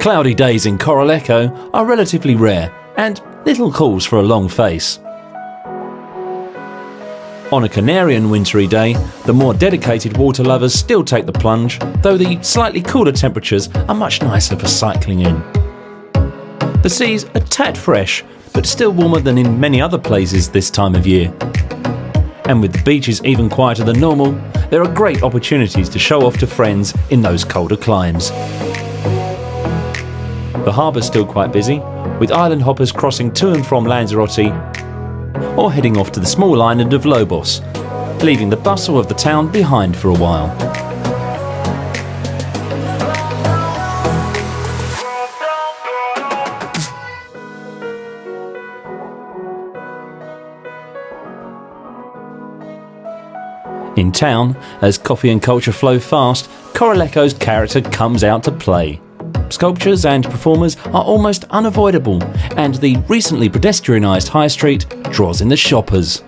Cloudy days in Corralejo are relatively rare and little calls for a long face. On a Canarian wintry day, the more dedicated water lovers still take the plunge, though the slightly cooler temperatures are much nicer for cycling in. The sea's a tad fresh, but still warmer than in many other places this time of year. And with the beaches even quieter than normal, there are great opportunities to show off to friends in those colder climes. The harbour's still quite busy, with island hoppers crossing to and from Lanzarote or heading off to the small island of Lobos, leaving the bustle of the town behind for a while. In town, as coffee and culture flow fast, Corralejo's character comes out to play. Sculptures and performers are almost unavoidable, and the recently pedestrianised high street draws in the shoppers.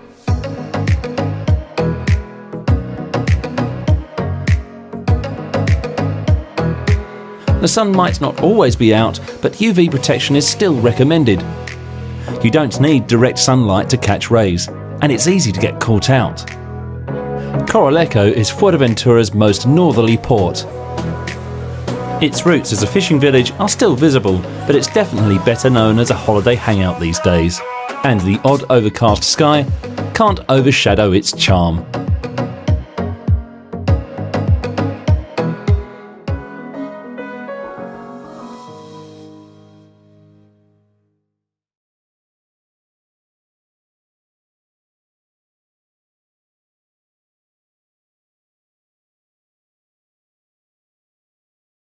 The sun might not always be out, but UV protection is still recommended. You don't need direct sunlight to catch rays, and it's easy to get caught out. Corralejo is Fuerteventura's most northerly port. Its roots as a fishing village are still visible, but it's definitely better known as a holiday hangout these days. And the odd overcast sky can't overshadow its charm.